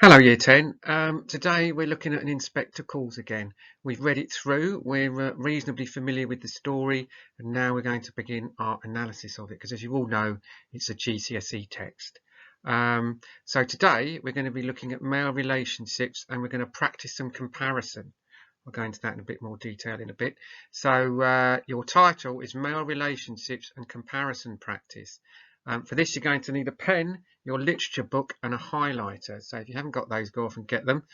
Hello Year 10. Today we're looking at an Inspector Calls again. We've read it through, we're reasonably familiar with the story, and now we're going to begin our analysis of it because, as you all know, it's a GCSE text. So today we're going to be looking at male relationships and we're going to practice some comparison. We'll go into that in a bit more detail in a bit. So your title is Male Relationships and Comparison Practice. For this you're going to need a pen, your literature book and a highlighter. So if you haven't got those, go off and get them.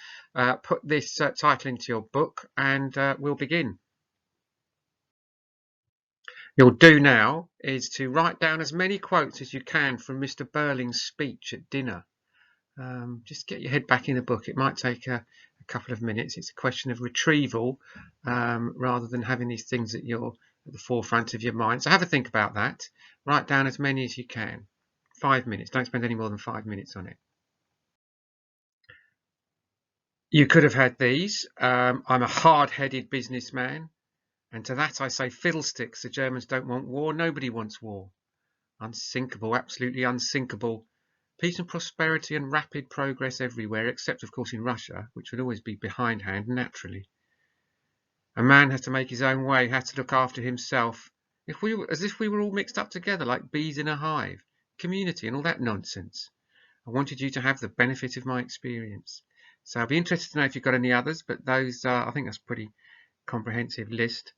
Put this title into your book and we'll begin. You'll do now is to write down as many quotes as you can from Mr. Birling's speech at dinner. Just get your head back in the book. It might take a couple of minutes. It's a question of retrieval rather than having these things at the forefront of your mind. So have a think about that. Write down as many as you can. 5 minutes. Don't spend any more than 5 minutes on it. You could have had these. I'm a hard-headed businessman. And to that I say, fiddlesticks. The Germans don't want war. Nobody wants war. Unsinkable, absolutely unsinkable. Peace and prosperity and rapid progress everywhere, except of course in Russia, which would always be behindhand naturally. A man has to make his own way, has to look after himself, as if we were all mixed up together like bees in a hive, community and all that nonsense. I wanted you to have the benefit of my experience. So I'll be interested to know if you've got any others, but those I think that's a pretty comprehensive list.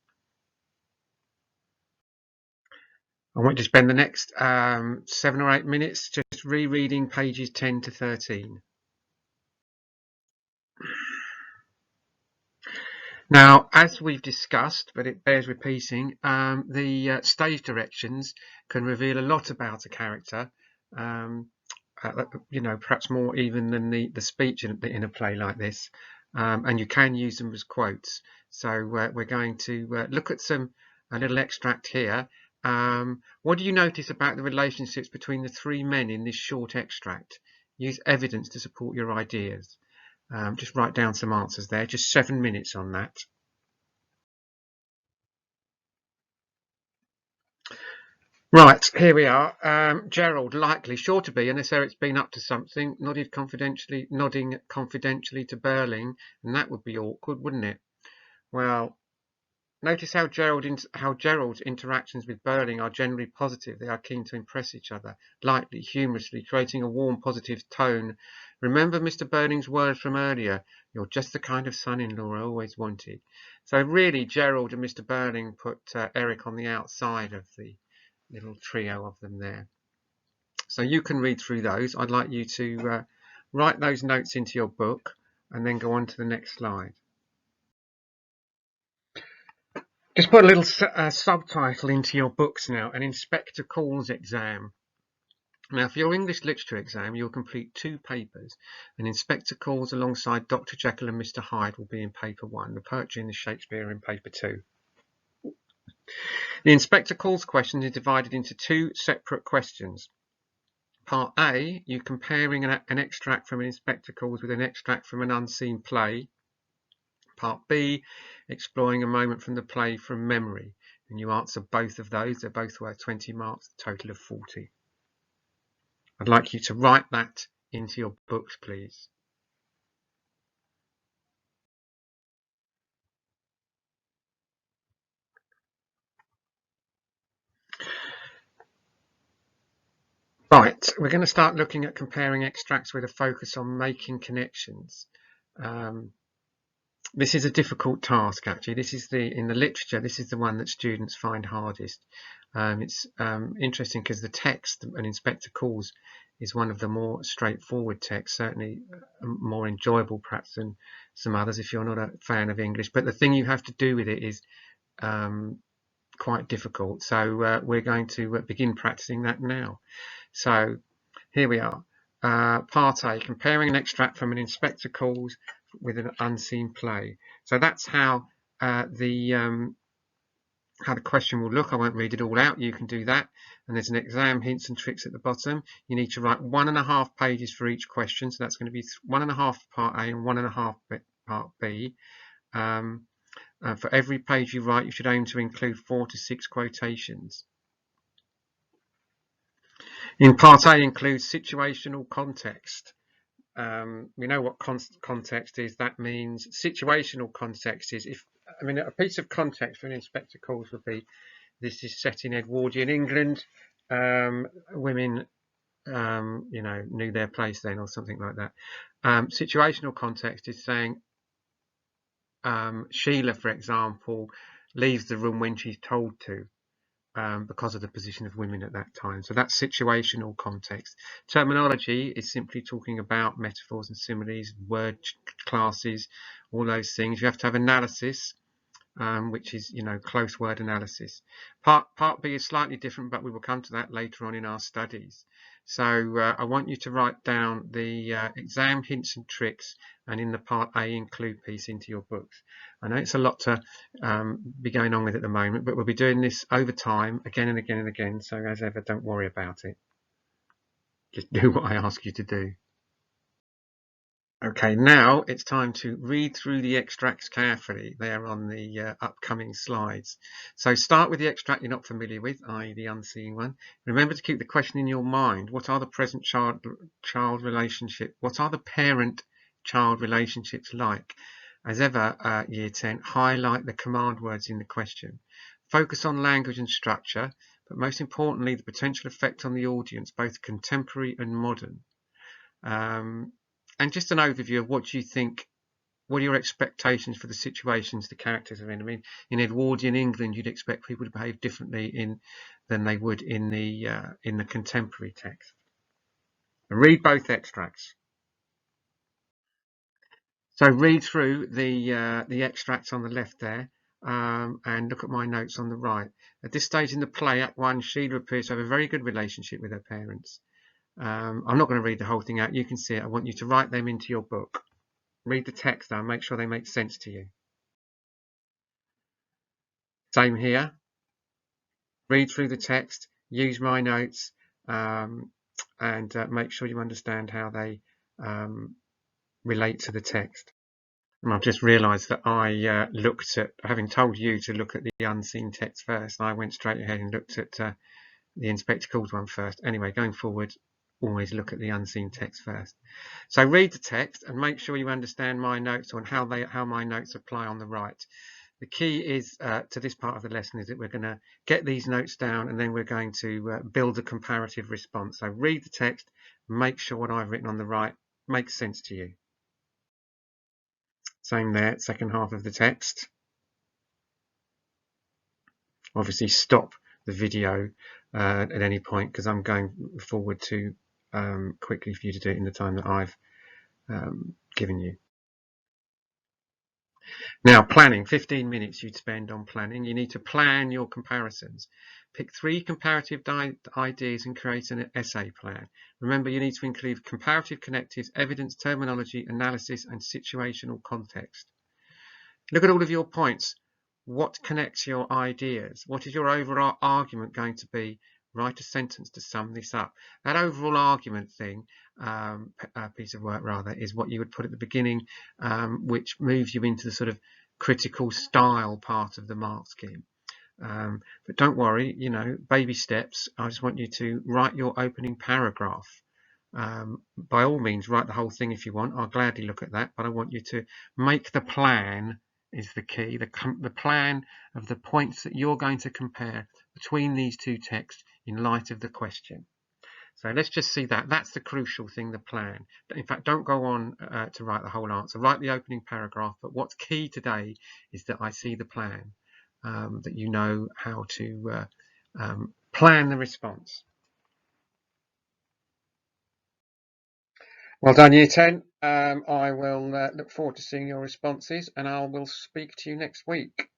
I want you to spend the next 7 or 8 minutes just rereading pages 10 to 13. Now, as we've discussed, but it bears repeating, the stage directions can reveal a lot about a character, perhaps more even than the speech in a play like this, and you can use them as quotes. So we're going to look at a little extract here. What do you notice about the relationships between the three men in this short extract? Use evidence to support your ideas. Just write down some answers there, just 7 minutes on that. Right, here we are. Gerald, likely, sure to be, unless Eric's been up to something, nodding confidentially to Birling, and that would be awkward, wouldn't it? Well, notice how Gerald's interactions with Birling are generally positive. They are keen to impress each other, lightly, humorously, creating a warm, positive tone. Remember Mr. Birling's words from earlier, you're just the kind of son-in-law I always wanted. So really, Gerald and Mr. Birling put Eric on the outside of the little trio of them there. So you can read through those. I'd like you to write those notes into your book and then go on to the next slide. Just put a little subtitle into your books now, an Inspector Calls exam. Now, for your English literature exam, you'll complete 2 papers. An Inspector Calls alongside Dr. Jekyll and Mr. Hyde will be in paper 1. The poetry and the Shakespeare are in paper 2. The Inspector Calls question is divided into 2 separate questions. Part A, you're comparing an extract from an Inspector Calls with an extract from an unseen play. Part B, exploring a moment from the play from memory. And you answer both of those. They're both worth 20 marks, a total of 40. I'd like you to write that into your books, please. Right, we're going to start looking at comparing extracts with a focus on making connections. This is a difficult task, actually. In the literature, this is the one that students find hardest. It's interesting because the text, an Inspector Calls, is one of the more straightforward texts, certainly more enjoyable perhaps than some others if you're not a fan of English. But the thing you have to do with it is quite difficult. So we're going to begin practicing that now. So here we are. Part A, comparing an extract from an Inspector Calls with an unseen play. So that's how the question will look. I won't read it all out. You can do that. And there's an exam hints and tricks at the bottom. You need to write 1.5 pages for each question. So that's going to be 1.5 part A and 1.5 part B. For every page you write, you should aim to include 4 to 6 quotations. In part A includes situational context. we know what context is. That means situational context is a piece of context for an inspector calls would be, this is set in Edwardian England. Women, knew their place then, or something like that. Situational context is saying Sheila, for example, leaves the room when she's told to. Because of the position of women at that time. So that's situational context. Terminology is simply talking about metaphors and similes, word classes, all those things. You have to have analysis, which is, close word analysis. Part B is slightly different, but we will come to that later on in our studies. So I want you to write down the exam hints and tricks, and in the part A include piece into your books. I know it's a lot to be going on with at the moment, but we'll be doing this over time, again and again and again. So as ever, don't worry about it. Just do what I ask you to do. Okay, now it's time to read through the extracts carefully. They're on the upcoming slides. So start with the extract you're not familiar with, i.e. the unseen one. Remember to keep the question in your mind. What are the present child relationship? What are the parent-child relationships like? As ever, Year 10, highlight the command words in the question. Focus on language and structure, but most importantly, the potential effect on the audience, both contemporary and modern. And just an overview of what you think, what are your expectations for the situations the characters are in. I mean, in Edwardian England, you'd expect people to behave differently than they would in the contemporary text. Read both extracts. So read through the extracts on the left there, and look at my notes on the right. At this stage in the play, Act 1, Sheila appears to have a very good relationship with her parents. I'm not going to read the whole thing out. You can see it. I want you to write them into your book. Read the text though, make sure they make sense to you. Same here. Read through the text, use my notes, and make sure you understand how they relate to the text. And I've just realised that I looked at, having told you to look at the unseen text first, I went straight ahead and looked at the Inspector Calls one first. Anyway, going forward, always look at the unseen text first. So read the text and make sure you understand my notes on how my notes apply on the right. The key is to this part of the lesson is that we're going to get these notes down, and then we're going to build a comparative response. So read the text, make sure what I've written on the right makes sense to you. Same there, second half of the text. Obviously stop the video at any point, because I'm going forward too quickly for you to do it in the time that I've given you. Now, planning, 15 minutes you'd spend on planning. You need to plan your comparisons. Pick 3 comparative ideas and create an essay plan. Remember, you need to include comparative connectives, evidence, terminology, analysis, and situational context. Look at all of your points. What connects your ideas? What is your overall argument going to be? Write a sentence to sum this up. That overall argument thing, piece of work rather, is what you would put at the beginning, which moves you into the sort of critical style part of the mark scheme. But don't worry, baby steps. I just want you to write your opening paragraph. By all means, write the whole thing if you want. I'll gladly look at that, but I want you to make the plan is the key, the plan of the points that you're going to compare between these two texts in light of the question. So let's just see that. That's the crucial thing, the plan. In fact, don't go on to write the whole answer. Write the opening paragraph, but what's key today is that I see the plan, that you know how to plan the response. Well done, Year 10. I will look forward to seeing your responses, and I will speak to you next week.